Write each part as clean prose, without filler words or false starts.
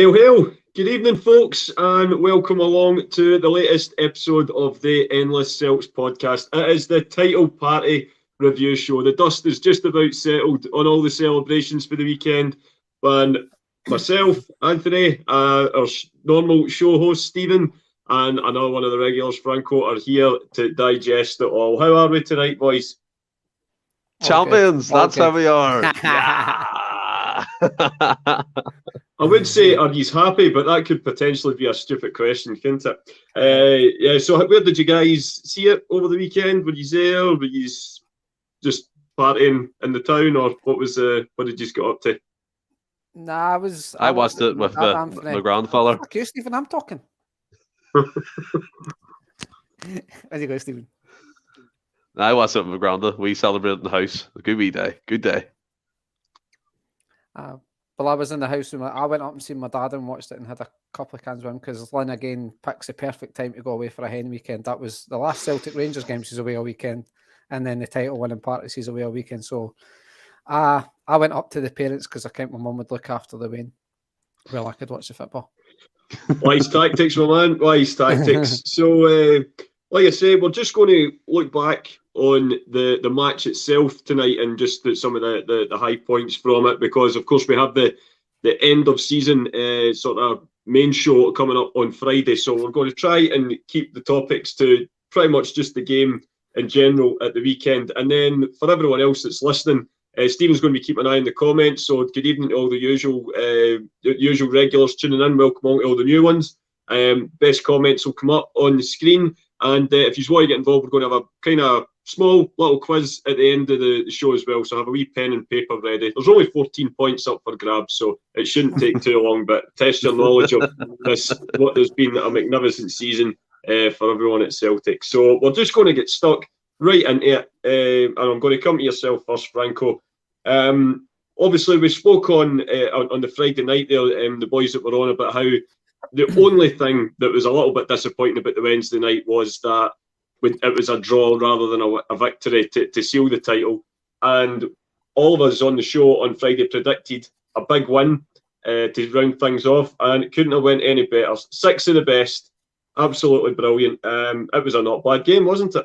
Hail, hail! Good evening, folks, and welcome along to the latest episode of the Endless Celts Podcast. It is the title party review show. The dust is just about settled on all the celebrations for the weekend, and myself, Anthony, our normal show host, Stephen, and another one of the regulars, Franco, are here to digest it all. How are we tonight, boys? Champions, that's how we are. I would say, are you happy? But that could potentially be a stupid question, couldn't it? Yeah, so where did you guys see it over the weekend? Were you there? Were you just partying in the town, or what did you get up to? Nah, I watched it with my grandfather. Fuck you, Stephen, I'm talking. Where'd you go, Stephen? I watched it with my granda. We celebrated in the house. A good wee day. Good day. Well, I was in the house and I went up and seen my dad and watched it and had a couple of cans with him because Lynn again picks the perfect time to go away for a hen weekend. That was the last Celtic Rangers game. She's away all weekend, and then the title winning party. She's away all weekend. So I went up to the parents because I think my mum would look after the win. Well, I could watch the football. Wise tactics, my man. Wise tactics. So, like I said, we're just going to look back on the match itself tonight and just some of the high points from it, because of course we have the end of season sort of main show coming up on Friday, so we're going to try and keep the topics to pretty much just the game in general at the weekend. And then for everyone else that's listening, Stephen's going to be keeping an eye on the comments, so good evening to all the usual regulars tuning in. Welcome all to all the new ones. Best comments will come up on the screen, and if you want to get involved, we're going to have a kind of small little quiz at the end of the show as well, so have a wee pen and paper ready. There's only 14 points up for grabs, so it shouldn't take too long, but test your knowledge of what has been a magnificent season for everyone at Celtic. So we're just going to get stuck right into it, and I'm going to come to yourself first, Franco. Obviously, we spoke on the Friday night there, the boys that were on, about how the only thing that was a little bit disappointing about the Wednesday night was that it was a draw rather than a victory to seal the title. And all of us on the show on Friday predicted a big win to round things off, and it couldn't have went any better. 6 of the best, absolutely brilliant. It was a not bad game, wasn't it?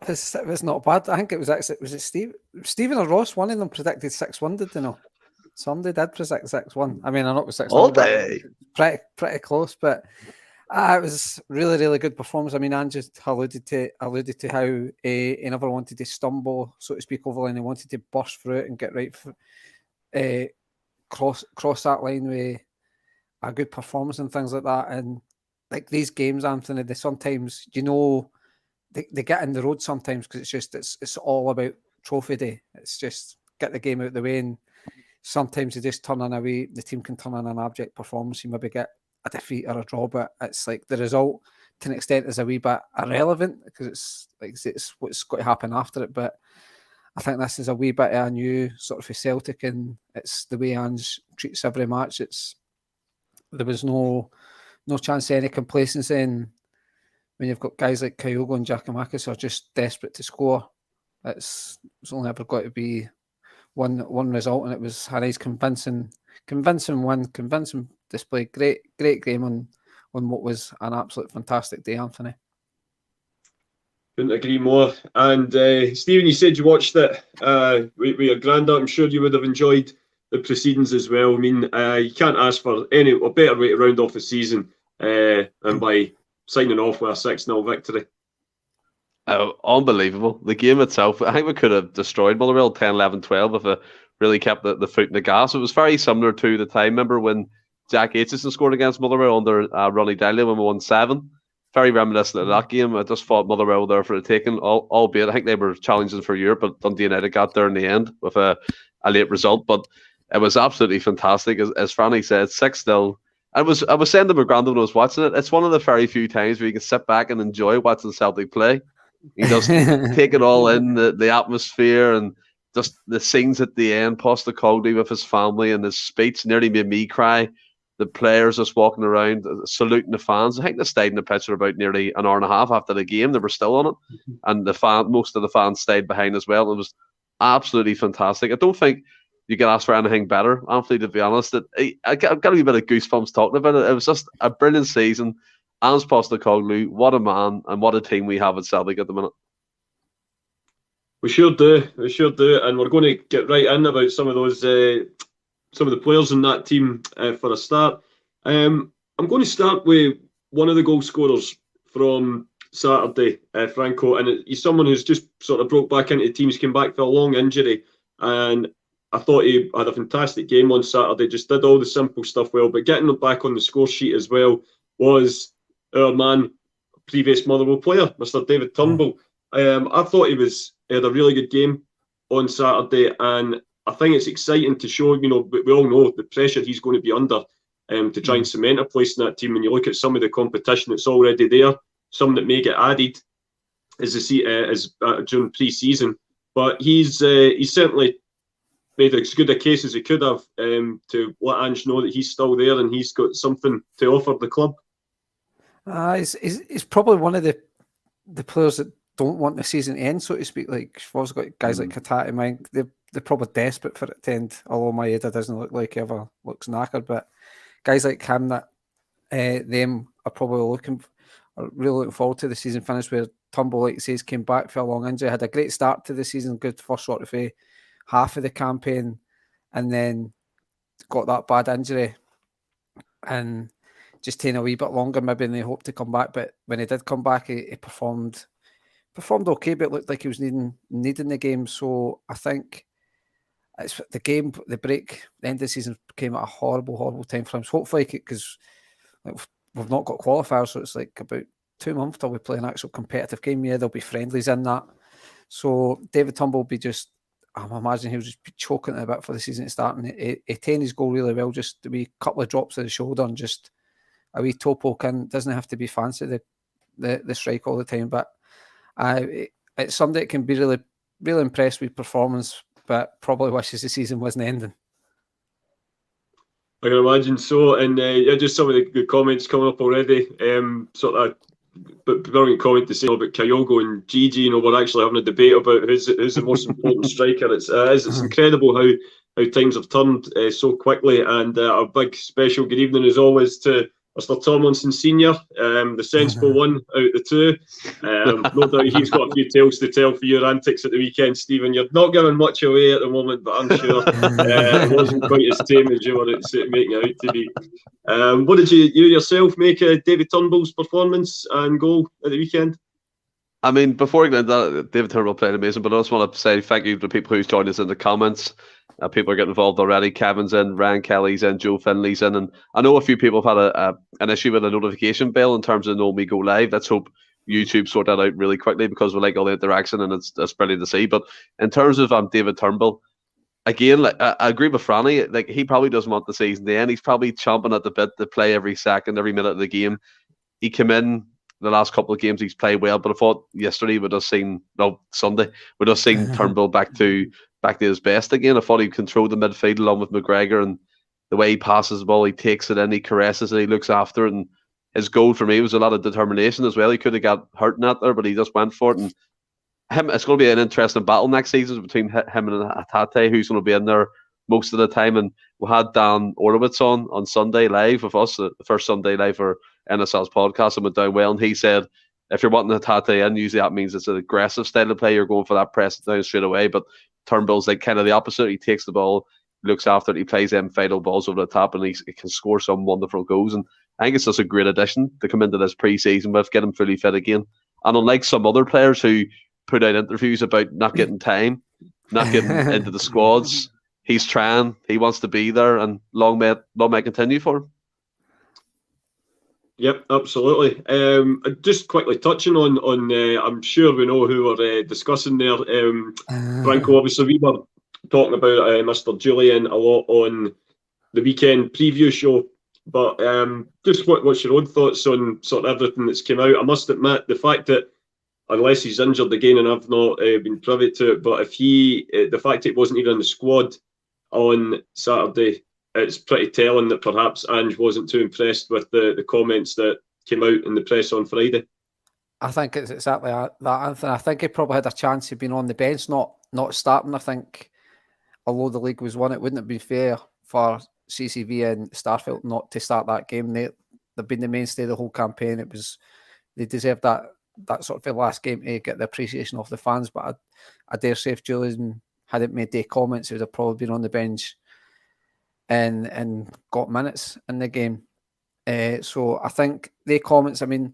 It was not bad. I think it was actually, was it Stephen or Ross? One of them predicted 6-1, did they know? Somebody did predict 6-1. I mean, I know it was 6-1. All day. Pretty close, but it was really, really good performance. I mean, Ange alluded to how he never wanted to stumble, so to speak, over the line. He wanted to burst through it and get right cross that line with a good performance and things like that. And like these games, Anthony, they sometimes, they get in the road sometimes because it's all about trophy day. It's just get the game out of the way, and sometimes they just turn on away. The team can turn on an abject performance. You maybe get a defeat or a draw, but it's like the result to an extent is a wee bit irrelevant because it's what's got to happen after it. But I think this is a wee bit of a new sort of for Celtic, and it's the way Ange treats every match. There was no chance of any complacency, and when you've got guys like KyoGOALL and Giakoumakis who are just desperate to score, it's only ever got to be one result, and it was a nice convincing win, convincing display. Great game on what was an absolute fantastic day, Anthony. Couldn't agree more. And Stephen, you said you watched it with your granddad. I'm sure you would have enjoyed the proceedings as well. I mean, you can't ask for a better way to round off the season than by signing off with a 6-0 victory. Unbelievable. The game itself, I think we could have destroyed Motherwell 10, 11, 12 if it really kept the foot in the gas. It was very similar to the time, remember when Jack Aitchison scored against Motherwell under Ronnie Daly when we won 7. Very reminiscent of that game. I just thought Motherwell there for the taking, albeit I think they were challenging for Europe, but Dundee United got there in the end with a late result. But it was absolutely fantastic. As Franny said, 6-0. I was saying to my granddad when I was watching it, it's one of the very few times where you can sit back and enjoy watching Celtic play. You just take it all in, the atmosphere and just the scenes at the end. Postecoglou with his family and his speech nearly made me cry. The players just walking around, saluting the fans. I think they stayed in the pitch for about nearly an hour and a half after the game. They were still on it. And most of the fans stayed behind as well. It was absolutely fantastic. I don't think you can ask for anything better, Anthony, to be honest. I got a wee bit of goosebumps talking about it. It was just a brilliant season. Ange Postecoglou, what a man and what a team we have at Celtic at the minute. We sure do, and we're going to get right in about some of those, some of the players in that team for a start. I'm going to start with one of the goal scorers from Saturday, Franco, and he's someone who's just sort of broke back into the teams, came back for a long injury, and I thought he had a fantastic game on Saturday, just did all the simple stuff well, but getting him back on the score sheet as well was our man, previous Motherwell player, Mr. David Turnbull. I thought he had a really good game on Saturday, and I think it's exciting to show, we all know the pressure he's going to be under to try and cement a place in that team. When you look at some of the competition that's already there, some that may get added during pre-season, but he's certainly made as good a case as he could have to let Ange know that he's still there and he's got something to offer the club. He's probably one of the players that don't want the season to end, so to speak. Like, we've also got guys like Carty in mind. They're probably desperate for it to end, although Maeda doesn't look like he ever looks knackered. But guys like him, that them are probably really looking forward to the season finish, where Turnbull, like he says, came back for a long injury, had a great start to the season, good first sort of half of the campaign, and then got that bad injury and just taking a wee bit longer maybe than they hoped to come back. But when he did come back, he performed okay, but it looked like he was needing the game. So I think it's the break, the end of the season came at a horrible time for him. So hopefully, because we've not got qualifiers, so it's like about 2 months till we play an actual competitive game. Yeah, there'll be friendlies in that. So David Turnbull will be just, I'm imagining he'll just be choking it a bit for the season to start. And he attained his goal really well, just a wee couple of drops of the shoulder and just a wee toe poke in. Doesn't have to be fancy, the strike all the time, but it's somebody that can be really, really impressed with performance, but probably wishes the season wasn't ending. I can imagine so, and just some of the good comments coming up already. Sort of brilliant comment to say about KyoGOALL and Gigi. We're actually having a debate about who's the most important striker. It's incredible how times have turned so quickly, and a big special good evening as always to Mr. Tomlinson Senior, the sensible one out of the two. No doubt he's got a few tales to tell for your antics at the weekend, Stephen. You're not giving much away at the moment, but I'm sure it wasn't quite as tame as you were making it out to be. What did you yourself make of David Turnbull's performance and goal at the weekend? I mean, before we get into that, David Turnbull played amazing, but I just want to say thank you to the people who's joined us in the comments. People are getting involved already. Kevin's in, Ryan Kelly's in, Joe Finley's in, and I know a few people have had an issue with a notification bell in terms of Know Me Go Live. Let's hope YouTube sort that out really quickly, because we like all the interaction and it's brilliant to see. But in terms of David Turnbull, again, I agree with Franny. Like, he probably doesn't want the season to end. He's probably chomping at the bit to play every second, every minute of the game. He came in the last couple of games, he's played well, but I thought yesterday Sunday we'd have seen Turnbull back to his best again. I thought he controlled the midfield along with McGregor, and the way he passes the ball, he takes it in, he caresses it, he looks after it, and his goal for me was a lot of determination as well. He could have got hurt in that there, but he just went for it. And it's going to be an interesting battle next season between him and Hatate, who's going to be in there most of the time. And we had Dan Orowitz on Sunday live with us, the first Sunday live for Endless Celts Podcast, and went down well. And he said, if you're wanting Hatate in, usually that means it's an aggressive style of play. You're going for that press down straight away. But Turnbull's like kind of the opposite. He takes the ball, looks after it, he plays them fatal balls over the top, and he can score some wonderful goals. And I think it's just a great addition to come into this pre-season with, get him fully fit again. And unlike some other players who put out interviews about not getting time, not getting into the squads, he's trying, he wants to be there, and long may it continue for him. Yep, absolutely. Just quickly touching on I'm sure we know who we're discussing there. Franco, obviously we were talking about Mr. Julian a lot on the weekend preview show, but just what's your own thoughts on sort of everything that's came out? I must admit, the fact that, unless he's injured again, and I've not been privy to it, but if the fact that he wasn't even in the squad on Saturday, it's pretty telling that perhaps Ange wasn't too impressed with the comments that came out in the press on Friday. I think it's exactly that, Anthony. I think he probably had a chance of being on the bench, not starting. I think although the league was won, it wouldn't have been fair for CCV and Starfield not to start that game. They've been the mainstay of the whole campaign. They deserved that sort of the last game to get the appreciation of the fans. But I dare say if Julian hadn't made the comments, he would have probably been on the bench and got minutes in the game. So I think the comments, I mean,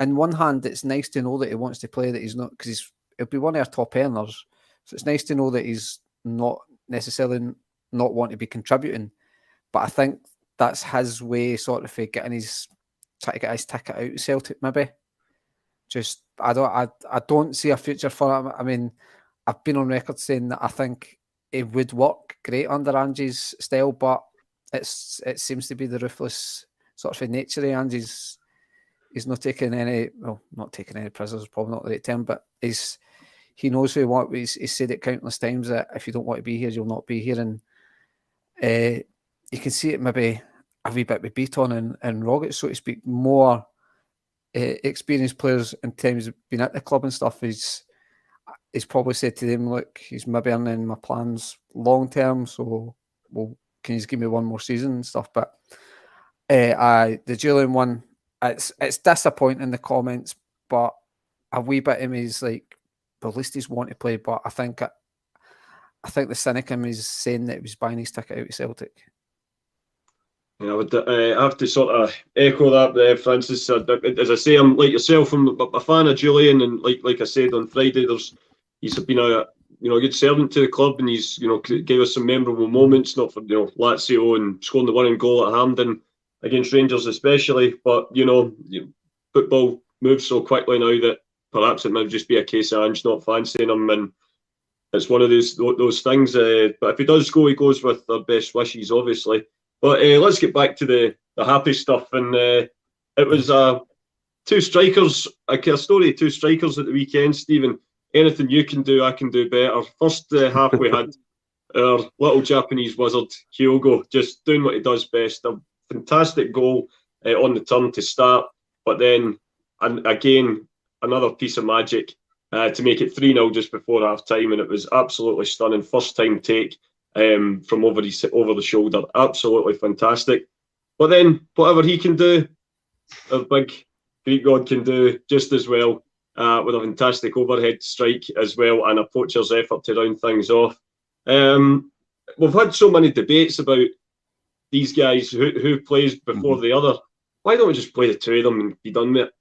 on one hand, it's nice to know that he wants to play, that he's not, because he'll be one of our top earners. So it's nice to know that he's not necessarily not want to be contributing. But I think that's his way, sort of, trying to get his ticket out of Celtic, maybe. Just, I don't see a future for him. I mean, I've been on record saying that I think it would work great under Angie's style, but it seems to be the ruthless sort of nature of Angie's. He's not taking any prisoners, probably not the right term, but he knows who he wants. He's said it countless times that if you don't want to be here, you'll not be here. And you can see it maybe a wee bit with Beaton and Rogic, so to speak, more experienced players in terms of being at the club and stuff. He's probably said to them, look, he's maybe in my plans long term, so can you give me one more season and stuff? But the Julian one, it's disappointing, the comments, but a wee bit of me is like, well, at least he's want to play. But I think the cynic in me is saying that he was buying his ticket out of Celtic. Yeah, I would have to sort of echo that there, Francis. As I say, I'm like yourself. I'm a fan of Julian, and like I said on Friday, he's been a good servant to the club, and he's gave us some memorable moments. Not for Lazio and scoring the winning goal at Hampden against Rangers especially, but football moves so quickly now that perhaps it might just be a case of Ange not fancying him, and it's one of those things. But if he does go, he goes with their best wishes, obviously. But let's get back to the happy stuff. And it was two strikers, a story of two strikers at the weekend, Stephen. Anything you can do, I can do better. First half, we had our little Japanese wizard, KyoGOALL, just doing what he does best. A fantastic goal on the turn to start. But then, and again, another piece of magic to make it 3-0 just before half-time. And it was absolutely stunning. First-time take. From over the shoulder, absolutely fantastic. But then whatever he can do, a big Greek god can do just as well, with a fantastic overhead strike as well, and a poacher's effort to round things off. We've had so many debates about these guys, who plays before the other. Why don't we just play the two of them and be done with it?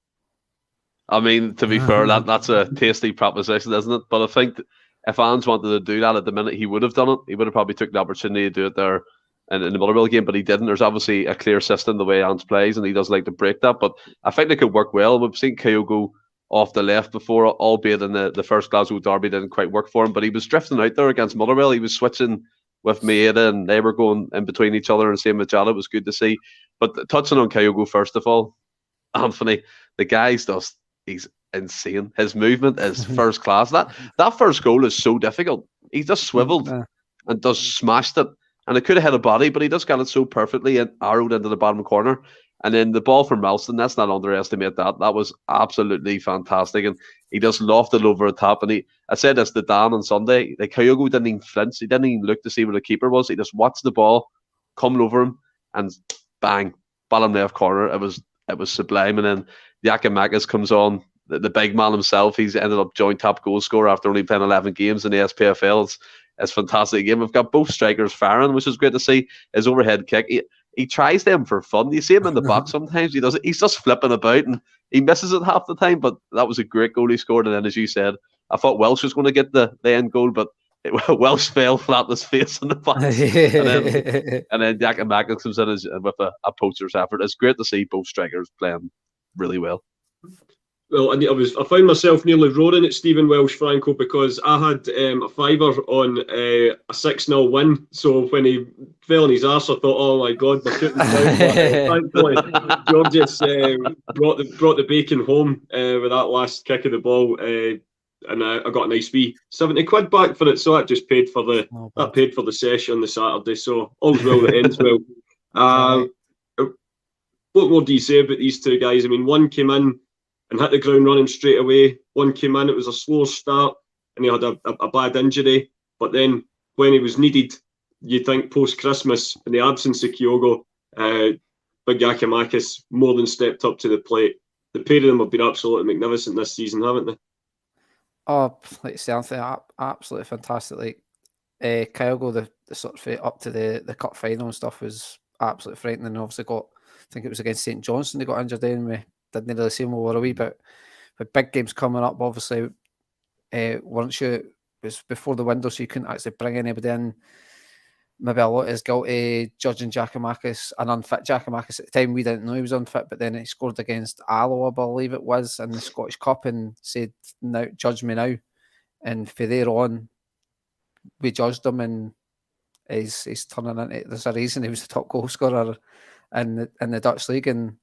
I mean, to be fair, that's a tasty proposition, isn't it? But I think if Ange wanted to do that at the minute, he would have done it. He would have probably took the opportunity to do it there in the Motherwell game, but he didn't. There's obviously a clear system the way Ange plays, and he does like to break that. But I think they could work well. We've seen KyoGOALL off the left before, albeit in the first Glasgow derby didn't quite work for him. But he was drifting out there against Motherwell. He was switching with Maeda, and they were going in between each other, and same with Jala. It was good to see. But touching on KyoGOALL first of all, Anthony, the guy's he's insane. His movement is first class. That first goal is so difficult. He just swiveled and just smashed it, and it could have hit a body, but he just got it so perfectly and arrowed into the bottom corner. And then the ball from Ralston, let's not underestimate that. That was absolutely fantastic, and he just lofted over the top. And I said this to Dan on Sunday, like KyoGOALL didn't even flinch. He didn't even look to see where the keeper was. He just watched the ball coming over him, and bang, bottom left corner. It was sublime. And then Giakoumakis comes on. The big man himself, he's ended up joint top goal scorer after only playing 11 games in the SPFL. It's fantastic game. We've got both strikers firing, which is great to see. His overhead kick, he tries them for fun. You see him in the box sometimes. He's just flipping about, and he misses it half the time. But that was a great goal he scored. And then, as you said, I thought Welsh was going to get the end goal, but Welsh fell flat on his face in the box. and then Giakoumakis comes in with a poacher's effort. It's great to see both strikers playing really well. Well, I found myself nearly roaring at Stephen Welsh, Franco, because I had a fiver on a 6-0 win. So when he fell on his arse, I thought, oh my God, my foot was down. Thankfully, Georges brought the bacon home with that last kick of the ball, and I got a nice wee 70 quid back for it. So that just paid for the session on the Saturday. So all's well that ends well. What more do you say about these two guys? I mean, one came in and hit the ground running straight away. One came in, it was a slow start, and he had a bad injury. But then when he was needed, you think post-Christmas, in the absence of KyoGOALL, Big Giakoumakis more than stepped up to the plate. The pair of them have been absolutely magnificent this season, haven't they? Oh, like I say, Anthony, absolutely fantastic. Like KyoGOALL, the sort of up to the cup final and stuff was absolutely frightening. And obviously I think it was against St Johnstone they got injured in. We didn't really see him. We were a wee bit with big games coming up. Obviously, weren't you? It was before the window, so you couldn't actually bring anybody in. Maybe a lot of his guilty judging Giakoumakis, an unfit Giakoumakis at the time. We didn't know he was unfit, but then he scored against Alloa, I believe it was, in the Scottish Cup, and said, "Now judge me now." And from there on, we judged him, and he's turning into. There's a reason he was the top goal scorer in the Dutch league, and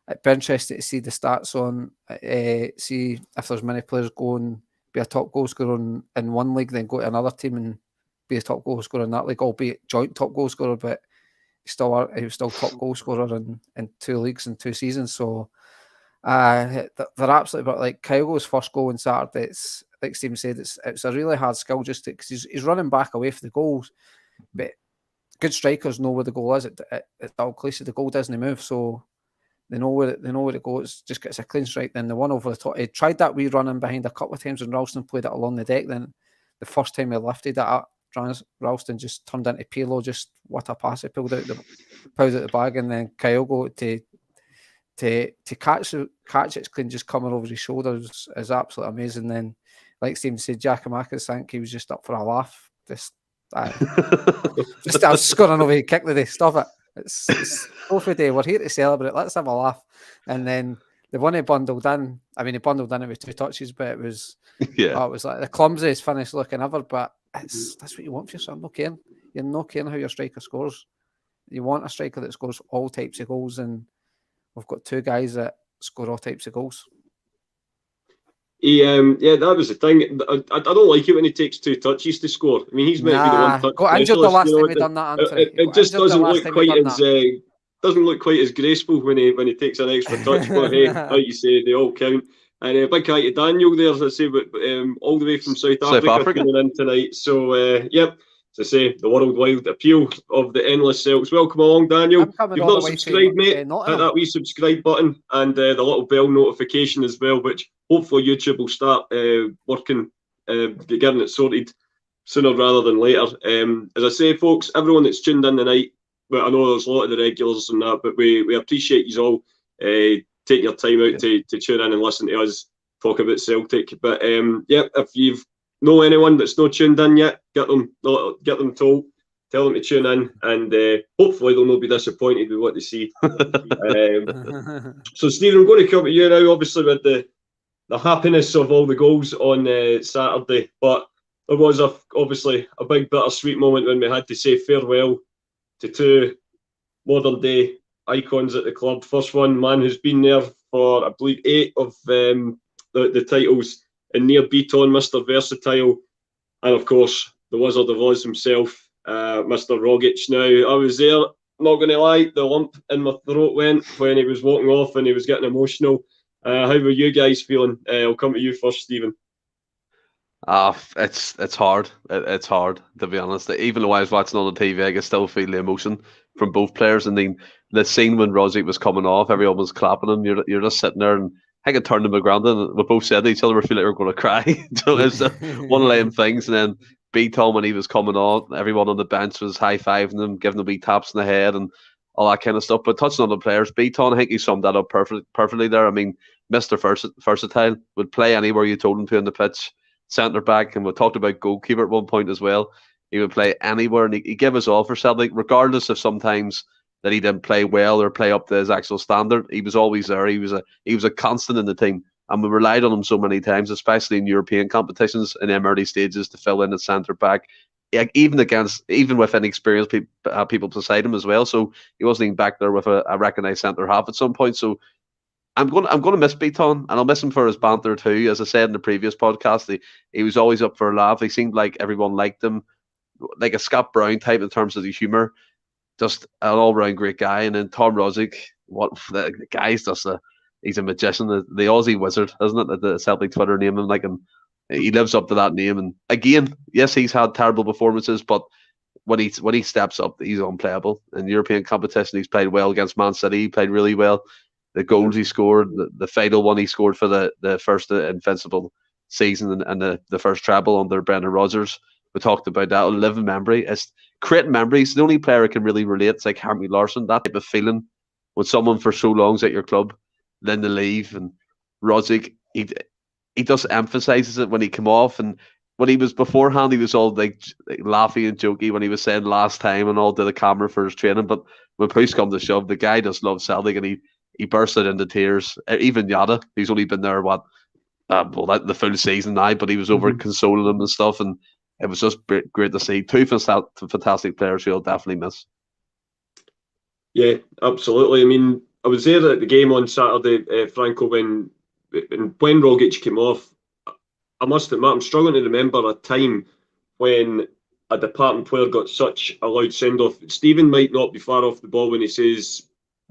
it'd be interesting to see the stats on. See if there's many players go and be a top goal scorer in one league, then go to another team and be a top goal scorer in that league, albeit joint top goal scorer, but he was still top goal scorer in 2 leagues in 2 seasons. So they're absolutely, but like KyoGOALL's first goal on Saturday, it's like Stephen said, it's a really hard skill just because he's running back away for the goals, but good strikers know where the goal is. At Dalglish, the goal doesn't move, so they know where it goes. Just gets a clean strike. Then the one over the top, he tried that wee run in behind a couple of times, and Ralston played it along the deck. Then the first time he lifted it up, Ralston just turned into Pirlo. Just what a pass! He pulled out the bag, and then KyoGOALL to catch it clean, just coming over his shoulders is absolutely amazing. Then, like Stephen said, Giakoumakis, I think he was just up for a laugh. I was scoring over. He kicked the day. Stop it! It's trophy day. We're here to celebrate. Let's have a laugh. And then the one he bundled in. I mean, he bundled in it with 2 touches, but it was it was like the clumsiest finish looking ever. But that's what you want for yourself. No caring. You're not caring how your striker scores. You want a striker that scores all types of goals, and we've got 2 guys that score all types of goals. That was the thing. I don't like it when he takes 2 touches to score. I mean, he's meant to be the one touch. Got injured the last time he done that, Anthony. It just doesn't look quite as graceful when he takes an extra touch. But hey, like you say, they all count. And big hi to Daniel there, as I say, but all the way from South Africa coming in tonight. So as I say, the worldwide appeal of the Endless Celts. Welcome along, Daniel. You've not subscribed, mate. Hit that wee subscribe button and the little bell notification as well, which hopefully YouTube will start working, getting it sorted sooner rather than later. As I say, folks, everyone that's tuned in tonight, but I know there's a lot of the regulars and that, but we appreciate you all taking your time out to tune in and listen to us talk about Celtic. But if you've know anyone that's not tuned in yet, get them told, tell them to tune in, and hopefully they'll not be disappointed with what they see. So Stephen, I'm going to come to you now, obviously with the happiness of all the goals on Saturday, but there was obviously a big bittersweet moment when we had to say farewell to 2 modern day icons at the club. First one, man who's been there for, I believe, 8 of the titles, and near Beaton, Mr. Versatile, and of course the Wizard of Oz himself, Mr. Rogic. Now, I was there, not going to lie, the lump in my throat went when he was walking off and he was getting emotional. How were you guys feeling? I'll come to you first, Stephen. It's hard. It's hard, to be honest. Even though I was watching on the TV, I could still feel the emotion from both players. And then the scene when Rogic was coming off, everyone was clapping him. You're just sitting there, and I think it turned to the ground, and we both said to each other, we feel like we're going to cry. So it was one of them things. And then Beaton, when he was coming on, everyone on the bench was high-fiving him, giving him wee taps in the head and all that kind of stuff. But touching on the players, Beaton, I think he summed that up perfectly there. I mean, Mr. Versatile would play anywhere you told him to on the pitch. Centre back, and we talked about goalkeeper at one point as well. He would play anywhere, and he gave us all for Celtic, regardless of sometimes that he didn't play well or play up to his actual standard. He was always there. He was a constant in the team, and we relied on him so many times, especially in European competitions in them early stages, to fill in at centre back, even with inexperienced people beside him as well. So he wasn't even back there with a recognised centre half at some point. So I'm going to miss Beaton, and I'll miss him for his banter too. As I said in the previous podcast, he was always up for a laugh. He seemed like everyone liked him, like a Scott Brown type in terms of the humour. Just an all-round great guy. And then Tom Rogic, the guy's just he's a magician, the Aussie wizard, isn't it? The Celtic Twitter name him, like, and he lives up to that name. And again, yes, he's had terrible performances, but when he steps up, he's unplayable. In European competition, he's played well against Man City. He played really well. The goals he scored, the fatal one he scored for the first Invincible season and the first treble under Brendan Rodgers. We talked about that. A living memory. It's creating memories. The only player I can really relate, it's like Harry Larsson, that type of feeling when someone for so long's at your club, then they leave. And Rodzik, he just emphasises it when he came off. And when he was beforehand, he was all like laughing and jokey when he was saying last time and all to the camera for his training. But when push come to shove, the guy just loves Celtic, and he burst out into tears. Even Yada, he's only been there the full season now, but he was over consoling him and stuff, and it was just great to see. Two fantastic players who I'll definitely miss. Yeah, absolutely. I mean, I was there at the game on Saturday, Franco, when Rogic came off. I must admit, I'm struggling to remember a time when a departing player got such a loud send-off. Stephen might not be far off the ball when he says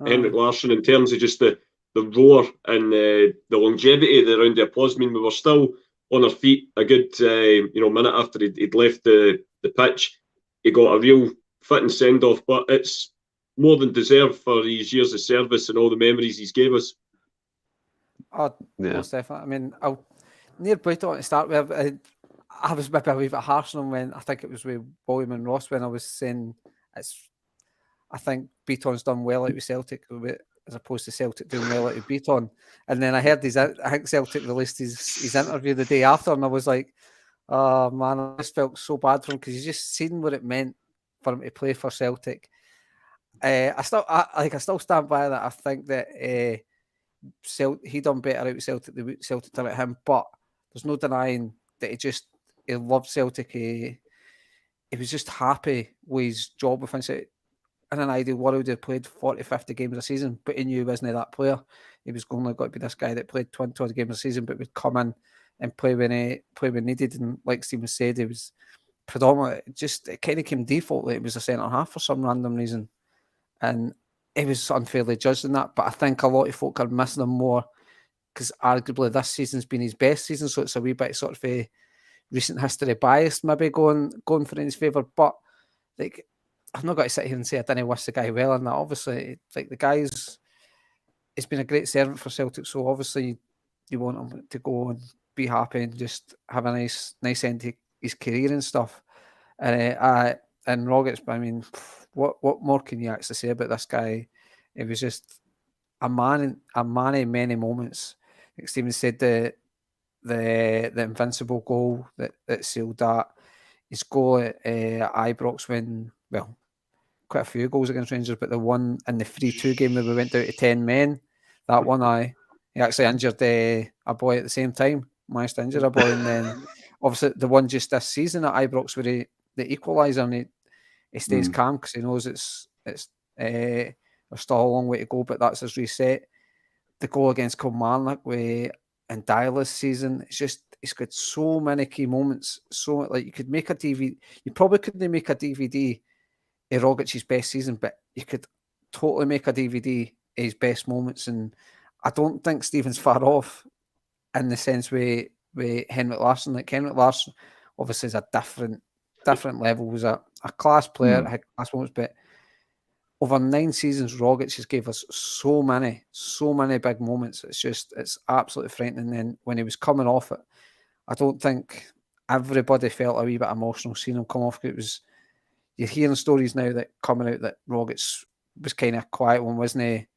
Henrik Larsson, in terms of just the roar and the longevity around the applause. I mean, we were still on our feet a good minute after he'd left the pitch. He got a real fitting send-off, but it's more than deserved for his years of service and all the memories he's gave us. Oh, yeah. Most definitely. I mean, I'll near Brighton to start with. I was maybe a wee bit harsh on him when I think it was with William and Ross when I was saying I think Beaton's done well out with Celtic as opposed to Celtic doing well out with Beaton. And then I heard I think Celtic released his interview the day after, and I was like, oh man, I just felt so bad for him because he's just seen what it meant for him to play for Celtic. I still stand by that. I think that he done better out with Celtic than Celtic done at him, but there's no denying that he loved Celtic. He was just happy with his job within Celtic. In an ideal world, he played 40, 50 games a season, but he knew he wasn't that player. He was only got to be this guy that played 20 games a season, but would come in and play when needed. And like Stephen said, he was predominantly it kind of came default that he was a centre half for some random reason, and he was unfairly judged in that. But I think a lot of folk are missing him more because arguably this season's been his best season, so it's a wee bit sort of a recent history bias maybe going for in his favour. But like, I'm not going to sit here and say I didn't wish the guy well in that. Obviously, like he's been a great servant for Celtic, so obviously you want him to go and be happy and just have a nice end to his career and stuff. And Rogic, I mean, what more can you actually say about this guy? It was just a man of many moments. Like Stephen said, the invincible goal that sealed that. His goal at Ibrox when, well, quite a few goals against Rangers, but the one in the 3-2 game where we went down to 10 men, that one, he actually injured a boy at the same time, managed to injure a boy, and then obviously the one just this season at Ibrox where the equaliser, and he stays calm because he knows it's there's still a long way to go, but that's his reset. The goal against Kilmarnock in Dyer's season, it's got so many key moments. So like you could make a DVD, you probably couldn't make a DVD of Rogic's best season, but you could totally make a DVD of his best moments. And I don't think Stephen's far off in the sense with Henrik Larsson. Like Henrik Larsson obviously is a different level, was a class player, had class moments, but over 9 seasons, Rogic has gave us so many big moments. It's absolutely frightening. And then when he was coming off it, I don't think everybody felt a wee bit emotional seeing him come off. You're hearing stories now that coming out that Rogic was kind of a quiet one, wasn't he?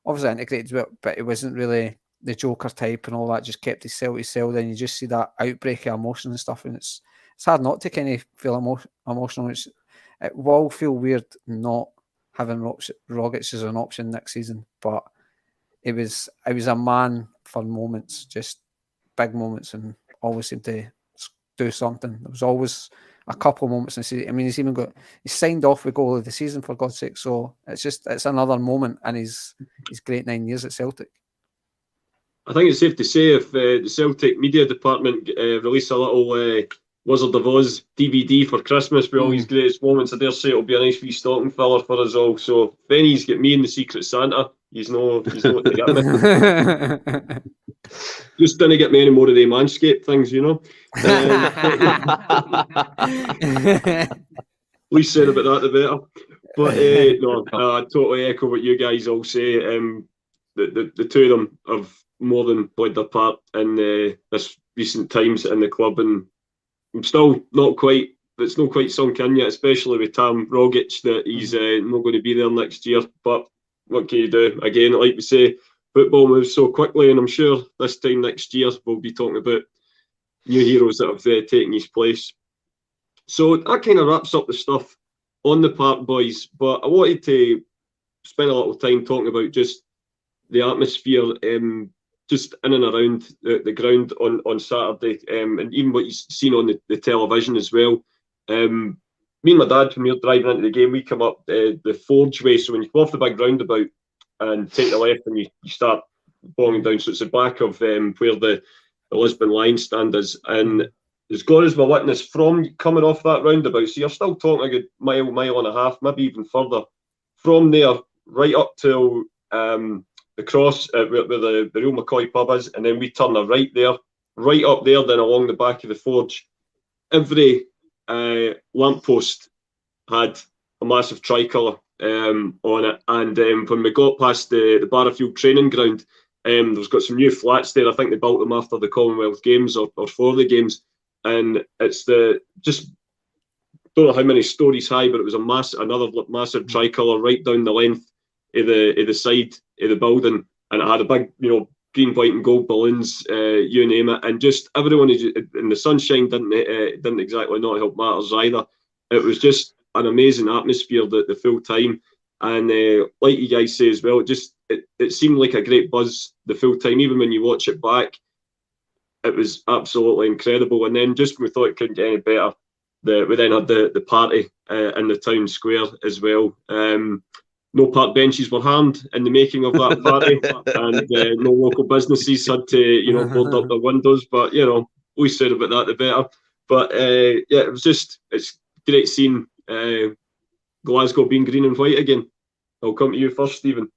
Obviously integrated, but it wasn't really the Joker type and all that. Just kept his cell. Then you just see that outbreak of emotion and stuff, and it's hard not to kind of feel emotional. It will feel weird not having Rogic as an option next season, but it was a man for moments, just big moments, and always seemed to do something. There was always a couple of moments in the season. I mean, he's signed off with goal of the season, for God's sake. So it's another moment in his great 9 years at Celtic. I think it's safe to say if the Celtic media department release a little Wizard of Oz DVD for Christmas with all his greatest moments, I dare say it'll be a nice wee stocking filler for us all. So if any's get me in the Secret Santa, he's no what to get me. Just didn't get me any more of the Manscaped things, you know. Least said about that, the better. But no, I totally echo what you guys all say. The two of them have more than played their part in this recent times in the club, and I'm still not quite. It's not quite sunk in yet, especially with Tam Rogic, that he's not going to be there next year. But what can you do? Again, like we say, football moves so quickly, and I'm sure this time next year we'll be talking about new heroes that have taken his place. So that kind of wraps up the stuff on the park, boys. But I wanted to spend a little time talking about just the atmosphere, just in and around the ground on Saturday, and even what you've seen on the television as well. Me and my dad, when we were driving into the game, we come up the Forge way. So when you come off the big roundabout and take the left, and you start falling down, so it's the back of where the Lisbon Lions stand is. And as God is my witness, from coming off that roundabout, so you're still talking a good mile and a half, maybe even further, from there right up till the cross where the Real McCoy pub is, and then we turn a right there, right up there, then along the back of the Forge. Every lamppost had a massive tricolour on it, and when we got past the Barrafield training ground, there's got some new flats there. I think they built them after the Commonwealth Games or for the games, and it's just don't know how many stories high, but it was another massive tricolour right down the length of the side of the building, and it had a big, green, white, and gold balloons, you name it, and just everyone in the sunshine didn't exactly not help matters either. It was just an amazing atmosphere the full time, and like you guys say as well, it seemed like a great buzz the full time. Even when you watch it back, it was absolutely incredible. And then just when we thought it couldn't get any better, we then had the party in the town square as well. No park benches were harmed in the making of that party, and no local businesses had to, board up their windows. But we said about that the better. But it's great seeing Glasgow being green and white again. I'll come to you first, Stephen.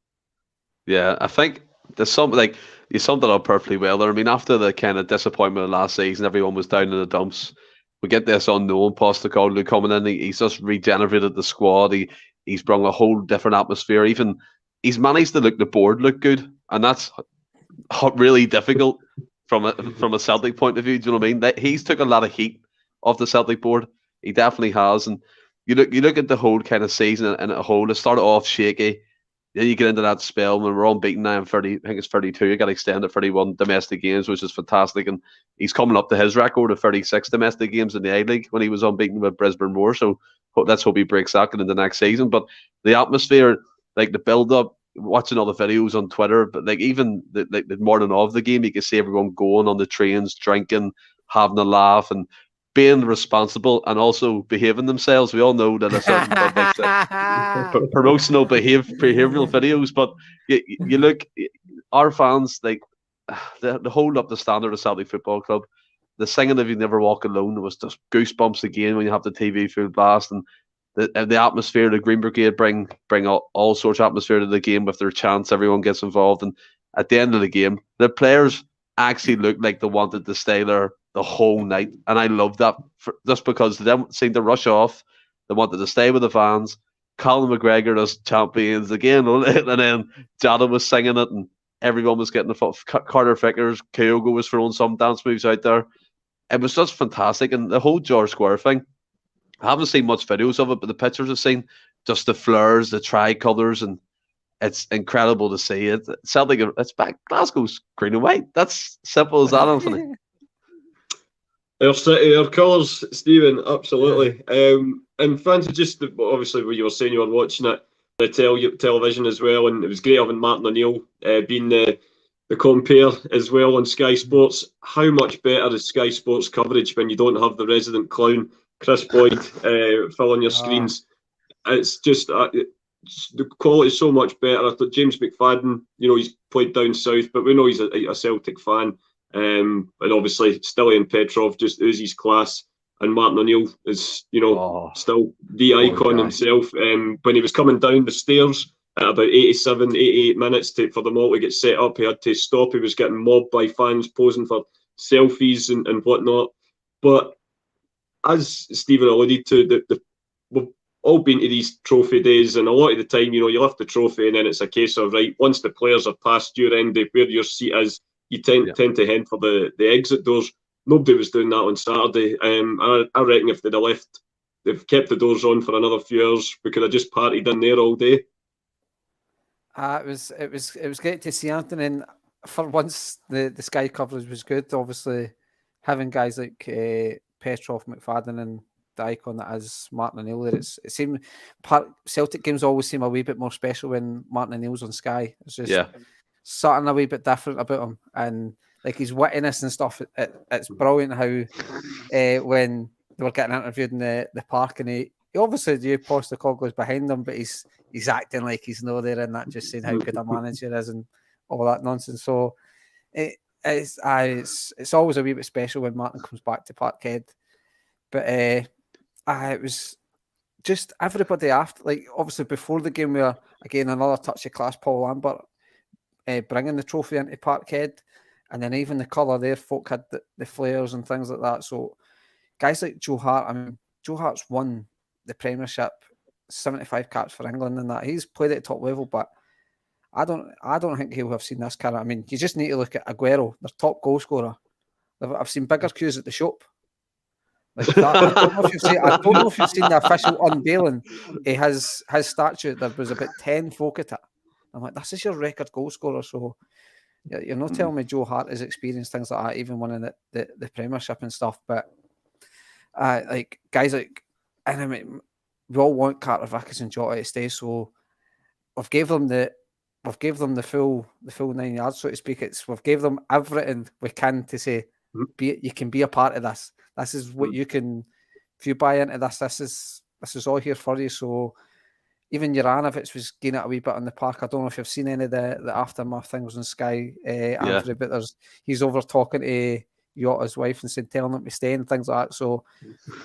Yeah, I think there's something like you summed it up perfectly well there. I mean, after the kind of disappointment of last season, everyone was down in the dumps. We get this unknown Postecoglou coming in. He's just regenerated the squad. He's brought a whole different atmosphere. Even he's managed to look the board look good, and that's really difficult from a Celtic point of view. Do you know what I mean? He's took a lot of heat off the Celtic board. He definitely has. And you look at the whole kind of season and a whole. It started off shaky. Then you get into that spell when we're unbeaten now. I think it's 32. You got extended 31 domestic games, which is fantastic. And he's coming up to his record of 36 domestic games in the A-League when he was unbeaten with Brisbane Roar. So let's hope he breaks that in the next season. But the atmosphere, like the build-up, watching all the videos on Twitter, but like even the morning of the game, you can see everyone going on the trains, drinking, having a laugh, and being responsible and also behaving themselves. We all know that a certain club makes promotional behavioural videos, but you look, our fans, like they hold up the standard of Celtic Football Club. The singing of "You Never Walk Alone" was just goosebumps again when you have the TV full blast, and the atmosphere. The Green Brigade bring all sorts of atmosphere to the game with their chants. Everyone gets involved, and at the end of the game, the players actually looked like they wanted to stay there the whole night, and I love that just because they didn't seem to rush off. They wanted to stay with the fans. Colin McGregor as champions again, and then Jada was singing it, and everyone was getting the foot. Carter Vickers, KyoGOALL was throwing some dance moves out there. It was just fantastic, and the whole George Square thing. I haven't seen much videos of it, but the pictures I've seen, just the flares, the tricolours, and it's incredible to see it. Celtic, it's back. Glasgow's green and white. That's simple as that, Anthony. Our city, our colours, Stephen, absolutely. And fancy just obviously what you were saying, you were watching it the television as well, and it was great having Martin O'Neill being the compare as well on Sky Sports. How much better is Sky Sports coverage when you don't have the resident clown Chris Boyd filling your screens? It's just the quality is so much better. I thought James McFadden, he's played down south, but we know he's a Celtic fan. And obviously Stilian Petrov just oozes class, and Martin O'Neill is still the icon himself. When he was coming down the stairs at about 87, 88 minutes for them all to get set up. He had to stop. He was getting mobbed by fans posing for selfies and whatnot. But as Stephen alluded to, we've all been to these trophy days, and a lot of the time, you lift the trophy and then it's a case of, right, once the players are past your end of where your seat is, you tend to head for the exit doors. Nobody was doing that on Saturday. I reckon if they've kept the doors on for another few hours, we could have just partied in there all day. It was great to see Anthony. And for once, the Sky coverage was good. Obviously, having guys like Petrov, McFadden, and the icon that is Martin O'Neill there, it seemed Celtic games always seem a wee bit more special when Martin O'Neill's on Sky. It's just something a wee bit different about him, and like his wittiness and stuff. It's brilliant how when they were getting interviewed in the park, and he obviously knew Postecoglou's behind him, but he's acting like he's not there, and that just saying how good a manager is and all that nonsense. So it's always a wee bit special when Martin comes back to Parkhead. But it was just everybody after, like obviously before the game, where again another touch of class, Paul Lambert bringing the trophy into Parkhead, and then even the colour there, folk had the flares and things like that. So guys like Joe Hart, I mean, Joe Hart's won the Premiership, 75 caps for England, and that he's played at top level, but I don't think he'll have seen this cara. I mean, you just need to look at Aguero, their top goal scorer. I've seen bigger queues at the shop. Like that. I don't know if you've seen the official unveiling. His statue, there was about 10 folk at it. I'm like, this is your record goal scorer. So you're not telling me Joe Hart has experienced things like that, even winning the Premiership and stuff. But like guys like, and I mean, we all want Carter, Vickers, and Jota to stay. So we've gave them the full 9 yards, so to speak. We've gave them everything we can to say, you can be a part of this. This is what you can, if you buy into this, this is all here for you. So even Juranovic was getting it a wee bit on the park. I don't know if you've seen any of the aftermath things on Sky, Andrew, but he's over talking to Jota's wife and saying, telling him to stay and things like that. So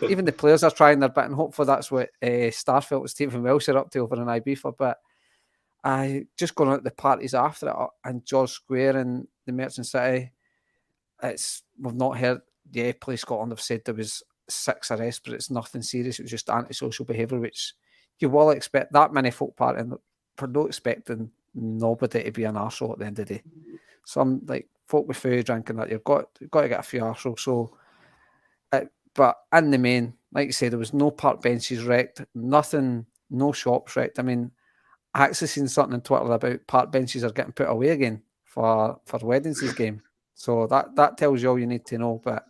even the players are trying their bit, and hopefully that's what Starfelt and Stephen Welsh are up to over in Ibiza. But I just going out the parties after it, and George Square and the Merchant City, we've not heard. Yeah, Play Scotland have said there was 6 arrests, but it's nothing serious. It was just antisocial behaviour, which you will expect. That many folk partying, we're not expecting nobody to be an arsehole at the end of the day. Some like folk with food drinking that you've got to get a few arseholes. So, but in the main, like you said, there was no park benches wrecked, nothing, no shops wrecked. I mean, I actually seen something on Twitter about park benches are getting put away again for Wednesday's game. So that tells you all you need to know. But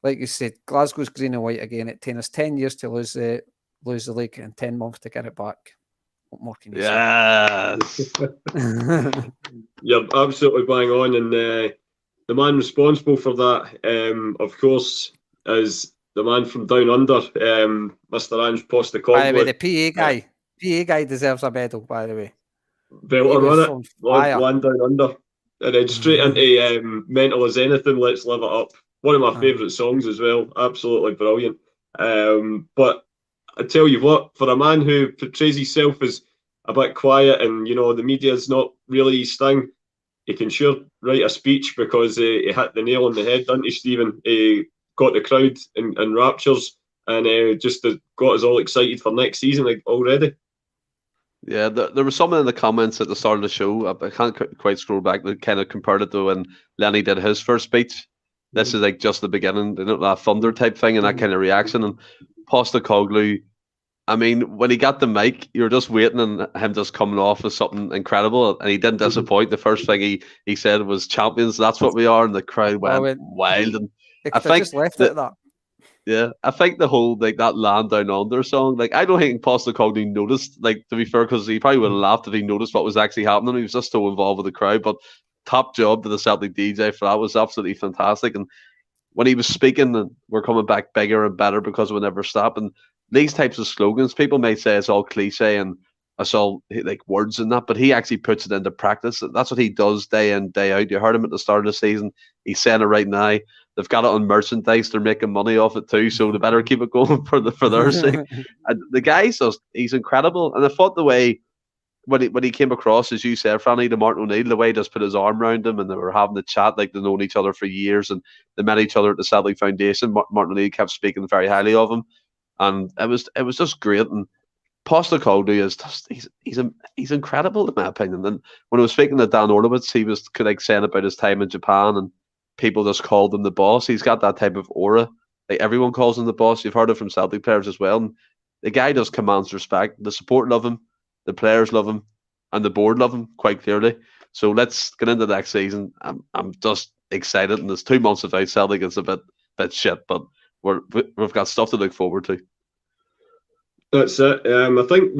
like you said, Glasgow's green and white again. It takes us 10 years to lose the league and 10 months to get it back. What more can you say? Yes. You're absolutely bang on. And the man responsible for that, of course, is the man from down under, Mr. Ange Postecoglou. By the way, the PA guy deserves a medal, by the way. Belter on it. One down under. And then straight into Mental as Anything, Let's Live It Up. One of my favourite songs as well. Absolutely brilliant. But I tell you what, for a man who portrays himself as a bit quiet and, the media's not really his thing, he can sure write a speech, because he hit the nail on the head, didn't he, Stephen? He got the crowd in raptures and just got us all excited for next season already. Yeah, there was someone in the comments at the start of the show, I can't quite scroll back, that kind of compared it to when Lenny did his first speech. This is like just the beginning, that thunder type thing and that kind of reaction. And Postecoglou, I mean, when he got the mic, you were just waiting on him just coming off with something incredible, and he didn't disappoint. The first thing he said was, "Champions, that's what we are," and the crowd went wild. And I think just left it at that. Yeah, I think the whole that Land Down Under song, I don't think Postecoglou noticed, to be fair, because he probably would have laughed if he noticed what was actually happening. He was just so involved with the crowd. But top job to the Celtic DJ for that. Was absolutely fantastic. And when he was speaking, and we're coming back bigger and better because we'll never stop. And these types of slogans, people may say it's all cliche and it's all words and that, but he actually puts it into practice. That's what he does day in, day out. You heard him at the start of the season. He's saying it right now. They've got it on merchandise. They're making money off it too, so they better keep it going for their sake. And the guy, he's incredible. And I thought the way when he came across, as you said, Franny, to Martin O'Neill, the way he just put his arm around him and they were having the chat like they've known each other for years and they met each other at the Celtic Foundation. Martin O'Neill kept speaking very highly of him, and it was just great. And Postecoglou is just he's incredible in my opinion. And when I was speaking to Dan Orlowitz, he was like saying about his time in Japan and people just called him the boss. He's got that type of aura. Like everyone calls him the boss. You've heard it from Celtic players as well. And the guy just commands respect. The support love him, the players love him, and the board love him quite clearly. So let's get into the next season. I'm just excited, and there's 2 months without Celtic. It's a bit shit, but we've got stuff to look forward to. That's it. I think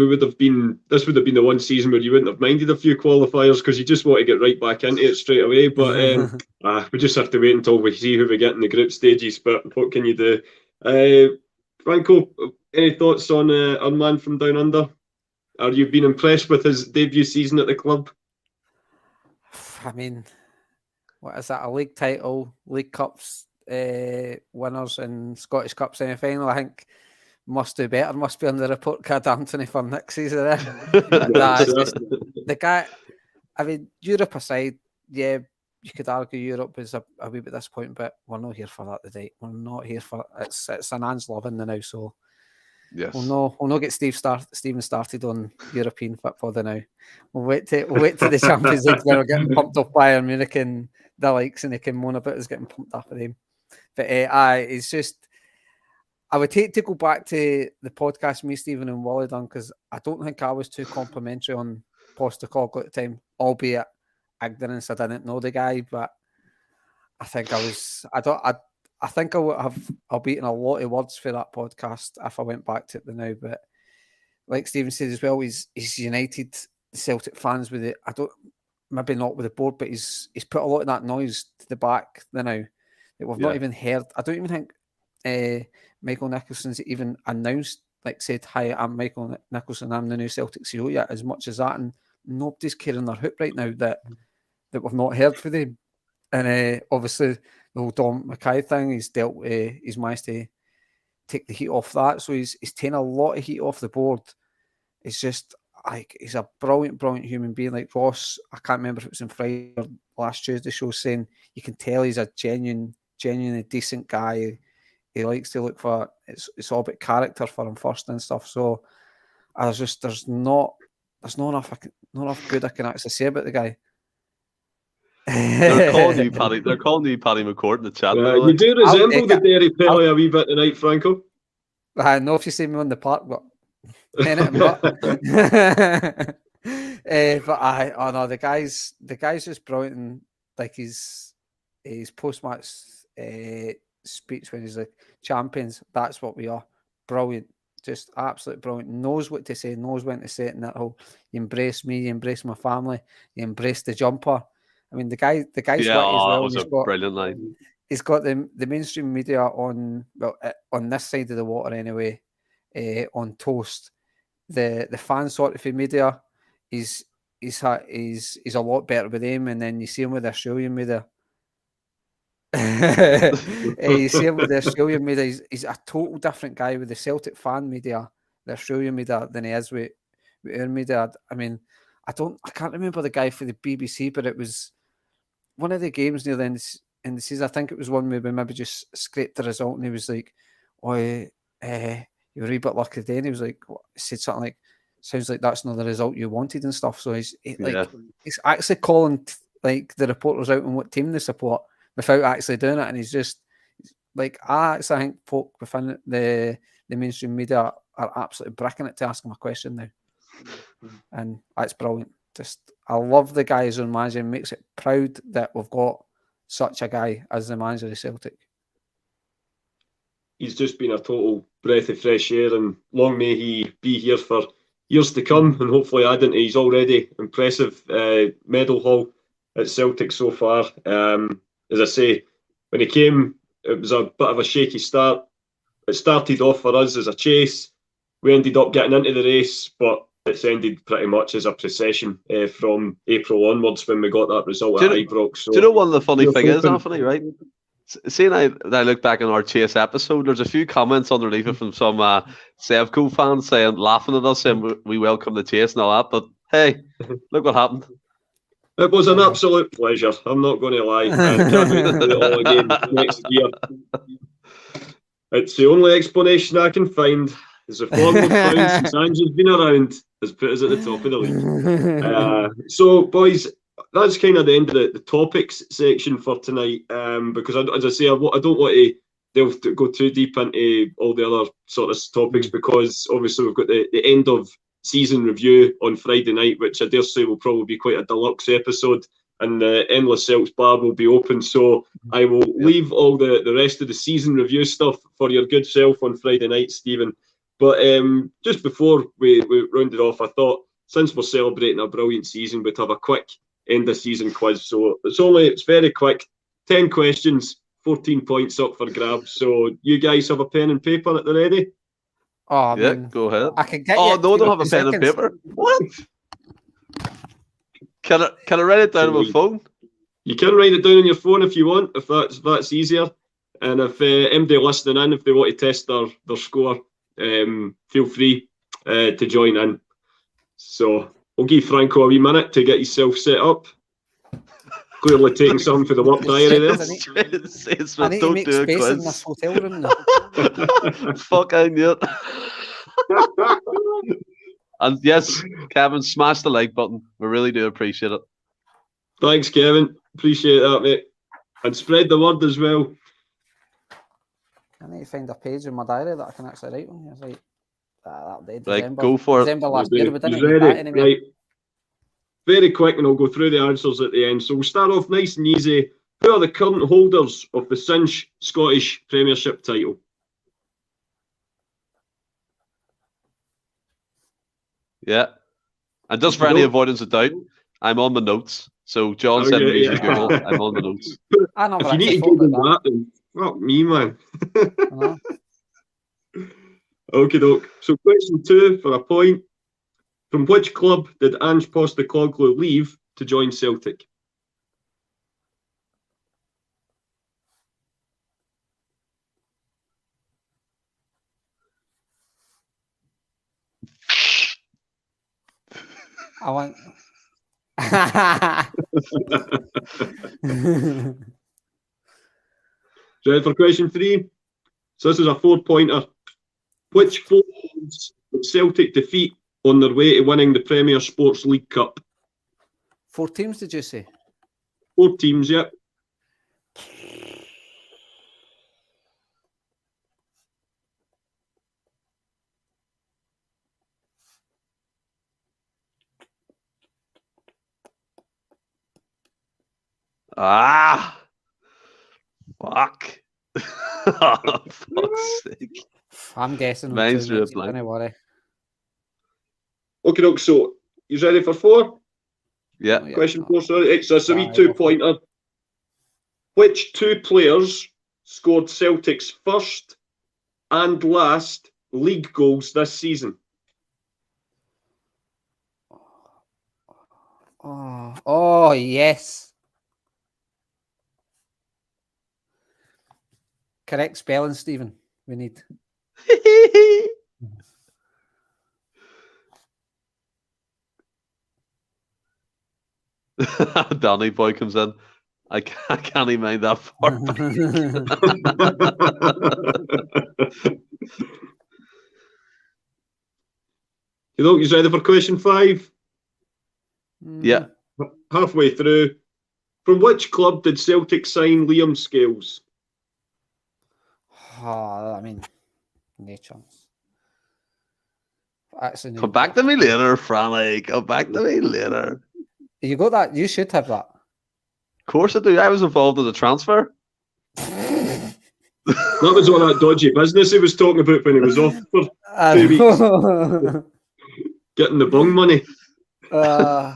this would have been the one season where you wouldn't have minded a few qualifiers because you just want to get right back into it straight away. But we just have to wait until we see who we get in the group stages. But what can you do? Franco, any thoughts on man from Down Under? Are you been impressed with his debut season at the club? I mean, what is that? A league title, League Cups winners, and Scottish Cup semi-final. I think must do better. Must be on the report card, Anthony, for next season. The guy. I mean, Europe aside, yeah, you could argue Europe is a wee bit disappointing, but we're not here for that today. We're not here for it's an Anne's loving the now, so. Yes. We'll not get Stephen started on European football now. We'll wait to the Champions League when we're getting pumped up by Bayern Munich and the likes, and they can moan about us getting pumped up for them. But it's just, I would hate to go back to the podcast me, Stephen, and Wally done, because I don't think I was too complimentary on Postecoglou at the time, albeit ignorance. I didn't know the guy, but I think I was. I think I'll be eating a lot of words for that podcast if I went back to it now. But like Stephen said as well, he's united the Celtic fans with it. Maybe not with the board, but he's put a lot of that noise to the back now that we've not even heard. I don't even think Michael Nicholson's even announced, like said, "Hi, I'm Michael Nicholson. I'm the new Celtic CEO." Yet, as much as that, and nobody's carrying their hoop right now that we've not heard for them. And obviously, the whole Dom Mackay thing, he's managed to take the heat off that. So he's taken a lot of heat off the board. It's just like he's a brilliant human being. Like Ross, I can't remember if it was in Friday or last Tuesday show, saying you can tell he's a genuinely decent guy. He likes to look for it's all about character for him first and stuff. So there's not enough good I can actually say about the guy. They're calling you Paddy McCourt in the chat. You do resemble the Derry Pelly a wee bit tonight, Franco. I know if you see me on the park, but anything but. The guy's just brilliant. And like his post-match speech when he's like, champions, that's what we are. Brilliant. Just absolutely brilliant. Knows what to say, knows when to say it, and that whole, you embrace me, you embrace my family, you embrace the jumper. I mean, the guy's witty as well. That was a brilliant line. He's got the mainstream media on this side of the water anyway, on toast. The fan sort of media, he's a lot better with him, and then you see him with the Australian media. You see him with the Australian media. He's a total different guy with the Celtic fan media, the Australian media, than he is with our media. I mean, I can't remember the guy for the BBC, but it was one of the games near the end of the season. I think it was one where we maybe just scraped the result, and he was like, "Oh, you were a wee bit lucky today." And he was like, he said something like, "Sounds like that's not the result you wanted," and stuff. So he's actually calling like the reporters out on what team they support without actually doing it. And he's just like, I think folk within the mainstream media are absolutely bricking it to ask him a question now. And that's brilliant. Just, I love the guy as our manager, and makes it proud that we've got such a guy as the manager of Celtic. He's just been a total breath of fresh air, and long may he be here for years to come, and hopefully add into his already impressive medal haul at Celtic so far. As I say, when he came, it was a bit of a shaky start. It started off for us as a chase. We ended up getting into the race, but it's ended pretty much as a procession from April onwards when we got that result at Ibrox. So, do you know one of the funny things is, Anthony, right? Seeing I look back on our Chase episode, there's a few comments underneath it from some Sevco fans laughing at us, saying we welcome the Chase and all that. But hey, look what happened. It was an absolute pleasure. I'm not going to lie. I can't wait to do it all again next year. It's the only explanation I can find. Is the formal crown since Ange's been around has put us at the top of the league. So, boys, that's kind of the end of the topics section for tonight. Because, as I say, I don't want to go too deep into all the other sort of topics because obviously we've got the end of season review on Friday night, which I dare say will probably be quite a deluxe episode, and the Endless Celts bar will be open. So I will leave all the rest of the season review stuff for your good self on Friday night, Stephen. But just before we round it off, I thought since we're celebrating a brilliant season, we'd have a quick end of season quiz. So it's very quick, 10 questions, 14 points up for grabs. So you guys have a pen and paper at the ready? Oh, yeah, go ahead. I can get no, I don't have a pen and paper. What? Can I write it down on my phone? You can write it down on your phone if you want, if that's easier. And if anybody listening in, if they want to test their score, feel free to join in. So we'll give Franco a wee minute to get himself set up. Clearly taking something for the work diary there. I need to make space in this hotel room now. Fuck, I knew it. And yes, Kevin, smash the like button. We really do appreciate it. Thanks, Kevin. Appreciate that, mate. And spread the word as well. I need to find a page in my diary that I can actually write on. It's like that'll be December. Right, go for December it. last year, we didn't get that anymore. Right. Very quick, and I'll go through the answers at the end. So we'll start off nice and easy. Who are the current holders of the Cinch Scottish Premiership title? Yeah. And just for any avoidance of doubt, I'm on my notes. So John said me to Google. I'm on the notes. If you need to Google that, then fuck me, man. Okie doke. So question 2 for a point. From which club did Ange Postecoglou leave to join Celtic? I want. Ready for question 3? So this is a 4-pointer. Which 4 teams did Celtic defeat on their way to winning the Premier Sports League Cup? 4 teams, did you say? 4 teams, yep. Fuck. Oh, fuck's sake. I'm guessing. Mine's real blank. Don't worry. Okay, so you ready for 4? Yeah. Question 4, sorry. So it's a wee 2-pointer. Which 2 players scored Celtic's first and last league goals this season? Oh yes. Correct spelling, Stephen. We need. Danny boy comes in. I can't even mind that far. You ready for question 5? Yeah. Halfway through. From which club did Celtic sign Liam Scales? I mean, no chance. Actually, Come back to me later, Franny. Come back to me later. You got that? You should have that. Of course I do. I was involved in the transfer. That was all that dodgy business he was talking about when he was off for 2 weeks. Getting the bung money. I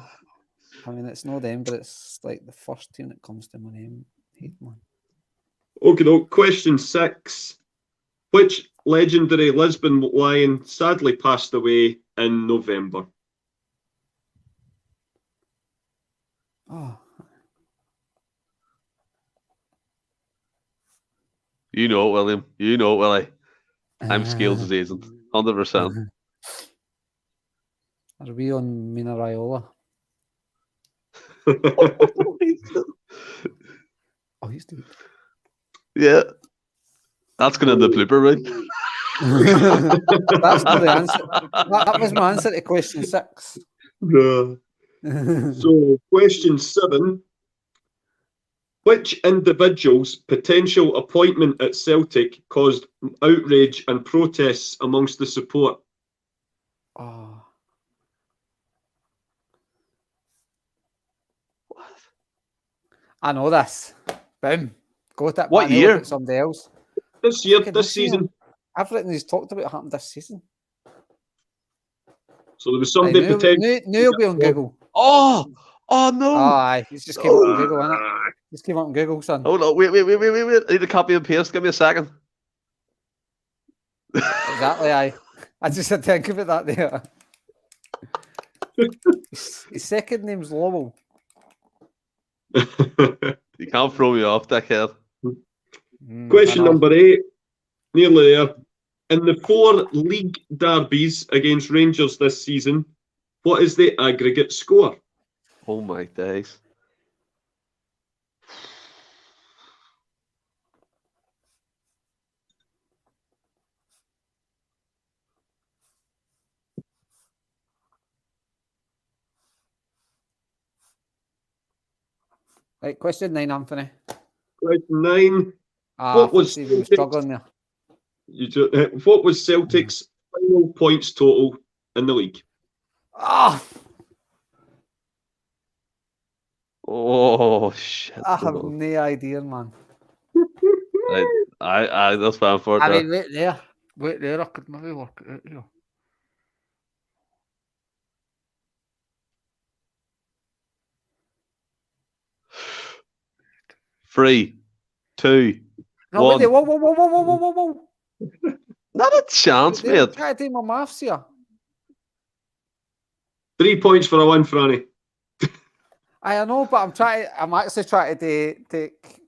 mean, it's not them, but it's like the first team that comes to my name. Okay, question 6. Which legendary Lisbon Lion sadly passed away in November? You know it, William. You know it, Willie. I'm Scales' agent. 100%. Are we on Mina Raiola? Oh, he's doing. Yeah. That's going to the blooper, right? That's not the answer. That was my answer to question 6. No. So, question 7. Which individual's potential appointment at Celtic caused outrage and protests amongst the support? Oh. I know this. Boom. Go to it. What year? Somebody else. This year, this season. Everything he's talked about happened this season. So there was somebody potentially. New will be on Google. Oh no! Aye, he's just came up on Google, innit? Just came up on Google, son. Hold on, wait. I need to copy and paste. Give me a second. Exactly, aye. I just had to think about that there. His second name's Lowell. You can't throw me off, dickhead. Question number 8. Nearly there. In the 4 league derbies against Rangers this season, what is the aggregate score? Oh my days. Right, question 9, Anthony. Question 9. What was struggling there? What was Celtic's final points total in the league? Oh shit! I have no idea, man. I that's fine for it. I mean, wait there. I could maybe work it out here. 3, 2, no, 1. Wait, whoa. Not a chance, mate. I'm trying to do my maths here. 3 points for a win, Franny. I know, but I'm actually trying to take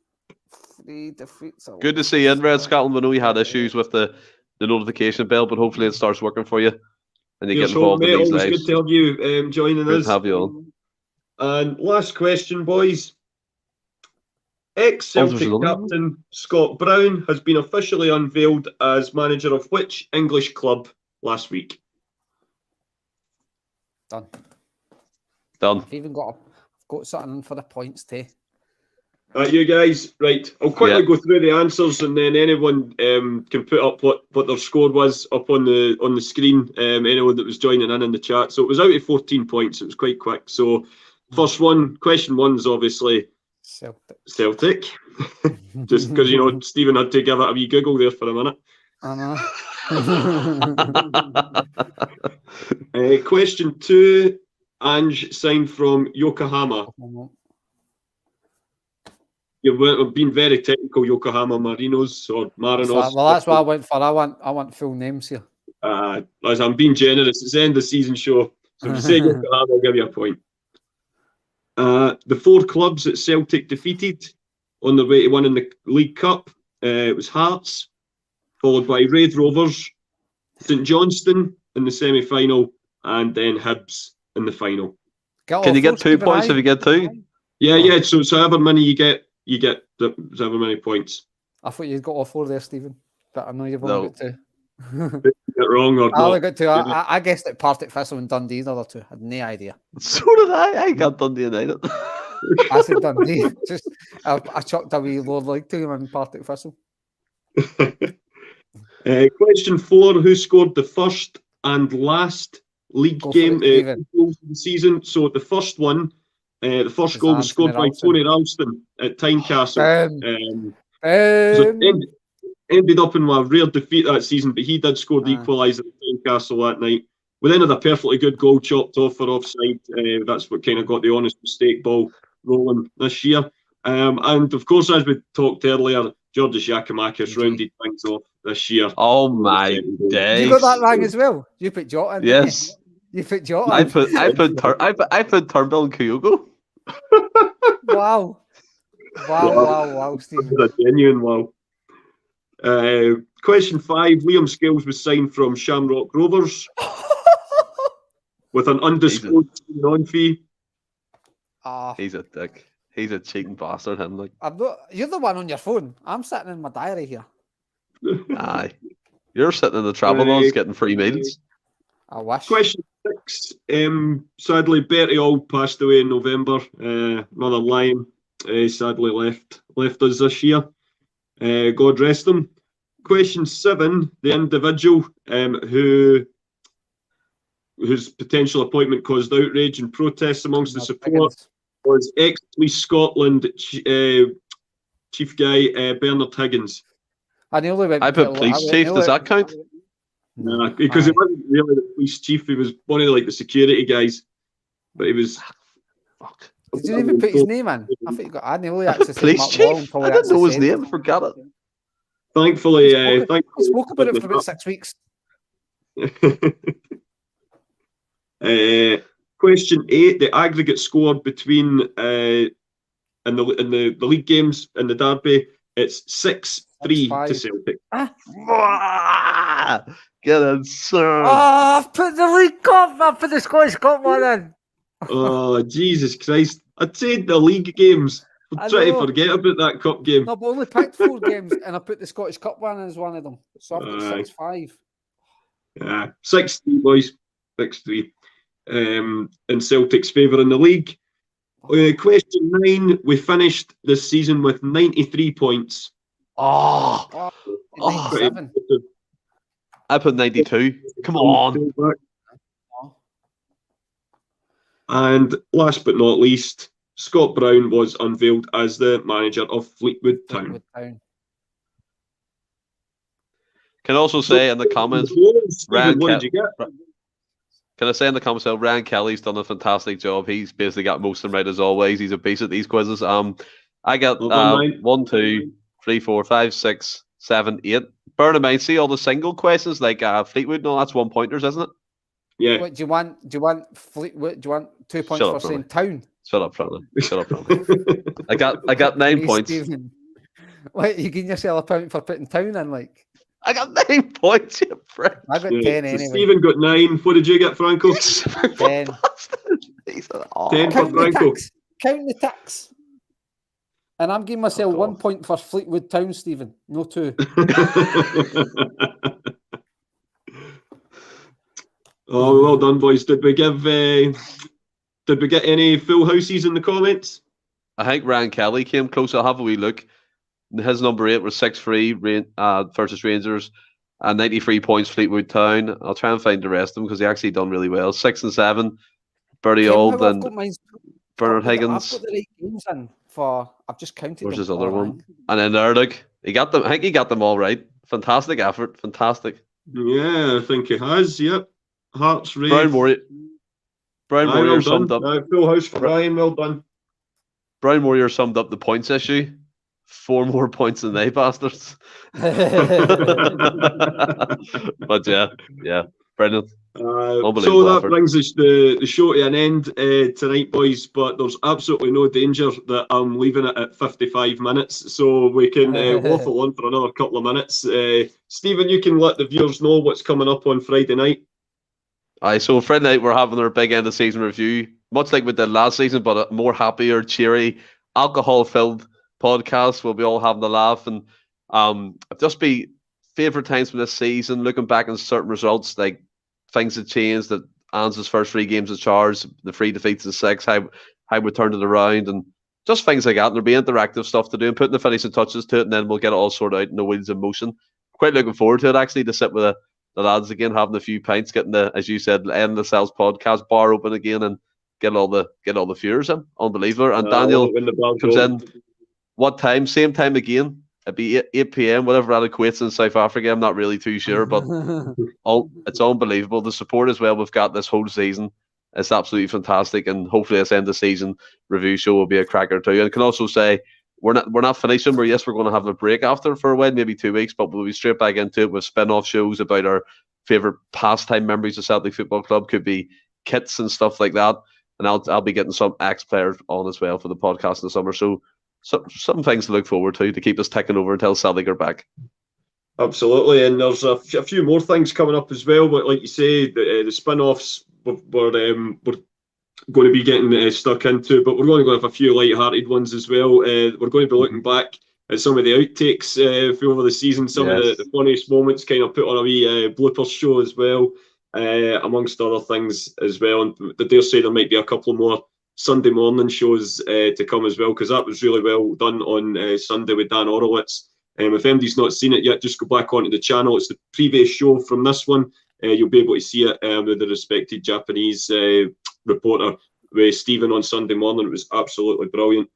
3 defeats. Good to see you in Red Scotland. We know you had issues with the notification bell, but hopefully it starts working for you and you get involved in these lives. Good to have you joining Good us. to have you on. And last question, boys. Ex-Celtic captain Scott Brown has been officially unveiled as manager of which English club last week? Done. I've even got something for the points too. You guys, right? I'll quickly go through the answers, and then anyone can put up what their score was up on the screen. Anyone that was joining in the chat. So it was out of 14 points. It was quite quick. So first one, question 1 is obviously Celtic. Just because Stephen had to give it a wee Google there for a minute. I know. Question 2, Ange signed from Yokohama. You've been very technical, Yokohama Marinos or Marinos. Well, that's what I went for. I want full names here. As I'm being generous, it's the end of the season show. So if you say Yokohama, I'll give you a point. The 4 clubs that Celtic defeated on their way to winning the League Cup, it was Hearts, followed by Raith Rovers, St Johnstone in the semi-final, and then Hibs in the final. Can you get 2 points if you get 2? Yeah. So however many you get however many points. I thought you'd got all 4 there, Stephen, but I know you've only got 2. Get it wrong or I only got 2. I guessed that Partick Thistle and Dundee, the other 2. I had no idea. So did I. I got Dundee United. I said Dundee. I chucked a wee Lord League to him in Partick Thistle. Question 4: Who scored the first and last league game goals of the season? So the first one, the first goal was scored by Tony Ralston at Tynecastle. So ended up in a rare defeat that season, but he did score the equaliser at Tynecastle that night. We then had a perfectly good goal chopped off for offside. That's what kind of got the honest mistake ball rolling this year. And of course, as we talked earlier, Georgios Giacomakis rounded things off this year. Oh my days! You got that wrong as well. You put Jota in. Yes. You put Jota. I put Turnbull and KyoGOALL. Wow, Stephen. That's a genuine wow. Question 5. Liam Scales was signed from Shamrock Rovers with an undisclosed non-fee. He's a dick. He's a cheating bastard, him. Like, you're the one on your phone. I'm sitting in my diary here. aye. You're sitting in the travel laws getting free meals. I wish. Question 6. Sadly, Bertie Auld passed away in November. Another Lion. Sadly left us this year. God rest him. Question 7. The individual whose potential appointment caused outrage and protests amongst the support was ex-Police Scotland chief guy Bernard Higgins. I put police chief. Does that count? Nah, because he wasn't really the police chief. He was one of the security guys, but he was. Fuck. Did you even put his name in? I think you got. I nearly actually said police Mark chief. Wall I didn't know his name. I forgot it. Thankfully, I spoke about it for about 6 weeks. Question 8: the aggregate score between in the league games in the derby, it's 6-3 to Celtic. Get in, sir. I've put the League Cup. I've put the Scottish Cup one in. Oh, Jesus Christ! I'd said the league games. I'm trying to forget about that cup game. No, but I only picked 4 games, and I put the Scottish Cup one as one of them. So I've got 6-5. Yeah, 6-3, boys. 6-3. In Celtic's favour in the league. Question 9. We finished this season with 93 points. 97. I put 92. Come on. And last but not least, Scott Brown was unveiled as the manager of Fleetwood Town. Can also say in the comments, Stephen, what did you get? Can I say in the comments, Ryan Kelly's done a fantastic job. He's basically got most of them right as always. He's a beast at these quizzes. I got 1, 2, 3, 4, 5, 6, 7, 8. Bear in mind, see all the single questions like Fleetwood. No, that's 1 pointers, isn't it? Yeah. What, do you want Fleetwood? Do you want 2 points for saying town? Shut up, Franklin. I got 9 points. Stephen. Wait, you giving yourself a point for putting town in, like? I got 9 points, you prick. I got 10 anyway. Stephen got 9. What did you get, Franco? 10. 10 for Franco. Count the tax. And I'm giving myself 1 point for Fleetwood Town, Stephen. No 2. Oh, well done, boys. Did we get any full houses in the comments? I think Ryan Kelly came close. I'll have a wee look. His number 8 was 6-3 versus Rangers, and 93 points Fleetwood Town. I'll try and find the rest of them because they actually done really well. 6 and 7, Bertie Auld and Bernard Higgins. I've got the right games in for. I've just counted. Where's his other one? And then Erdig. He got them. I think he got them all right. Fantastic effort. Fantastic. Yeah, I think he has. Yep. Hearts Ray. Brown Warrior summed up. Full house for Ryan. Well done. Brown Warrior summed up the points issue. 4 more points than they bastards. But yeah, brilliant. So that brings us the show to an end tonight, boys. But there's absolutely no danger that I'm leaving it at 55 minutes, so we can waffle on for another couple of minutes. Stephen, you can let the viewers know what's coming up on Friday night. So Friday night we're having our big end of season review, much like we did last season, but a more happier, cheery, alcohol-filled podcast. We'll be all having a laugh and just be favourite times from this season, looking back on certain results, like things that changed, that Ans's first 3 games of charge, the 3 defeats in 6, how we turned it around, and just things like that. And there'll be interactive stuff to do and putting the finishing touches to it, and then we'll get it all sorted out in the wheels in motion. Quite looking forward to it, actually, to sit with the lads again, having a few pints, getting the, as you said, Endless Celts Podcast bar open again, and get all the viewers in. Unbelievable. And Daniel comes in. What time? Same time again. It'd be 8 p.m, whatever that equates in South Africa. I'm not really too sure, but it's unbelievable. The support as well we've got this whole season. It's absolutely fantastic, and hopefully this end of season review show will be a cracker too. And I can also say we're not finishing. We're going to have a break after for a while, maybe 2 weeks, but we'll be straight back into it with spin-off shows about our favourite pastime memories of Celtic Football Club. Could be kits and stuff like that. And I'll be getting some ex-players on as well for the podcast in the summer. So some things to look forward to keep us ticking over until Celtic are back. Absolutely, and there's a few more things coming up as well. But like you say, the spin-offs we're going to be getting stuck into, but we're going to have a few light-hearted ones as well. We're going to be looking back at some of the outtakes over the season, some of the funniest moments, kind of put on a wee bloopers show as well, amongst other things as well. And I dare say there might be a couple more Sunday morning shows to come as well, because that was really well done on Sunday with Dan Orowitz. If anybody's not seen it yet, just go back onto the channel. It's the previous show from this one. You'll be able to see it with the respected Japanese reporter with Stephen on Sunday morning. It was absolutely brilliant.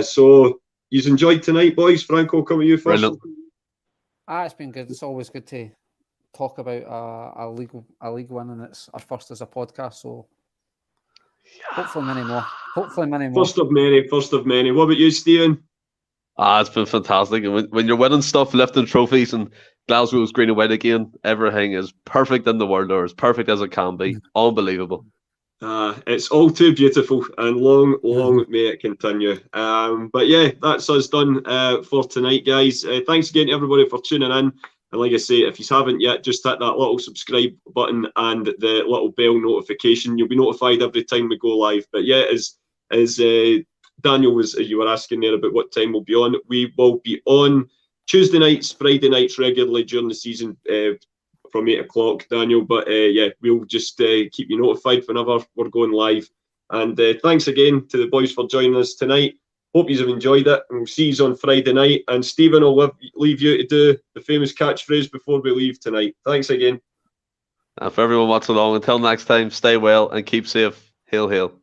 So you've enjoyed tonight, boys. Franco, come with you first. It's been good. It's always good to talk about a league win, and it's our first as a podcast. So hopefully many more. First of many. What about you, Stephen? It's been fantastic. And when you're winning stuff, lifting trophies, and Glasgow's green and white again, everything is perfect in the world, or as perfect as it can be. Unbelievable. It's all too beautiful, and long may it continue. But yeah, that's us done for tonight, guys. Thanks again to everybody for tuning in. And like I say, if you haven't yet, just hit that little subscribe button and the little bell notification. You'll be notified every time we go live. But yeah, as Daniel you were asking there about what time we'll be on. We will be on Tuesday nights, Friday nights regularly during the season from 8 o'clock, Daniel. But yeah, we'll just keep you notified whenever we're going live. And thanks again to the boys for joining us tonight. Hope you have enjoyed it, and we'll see you on Friday night. And Stephen, I'll leave you to do the famous catchphrase before we leave tonight. Thanks again. And for everyone watching along, until next time, stay well and keep safe. Hail, hail.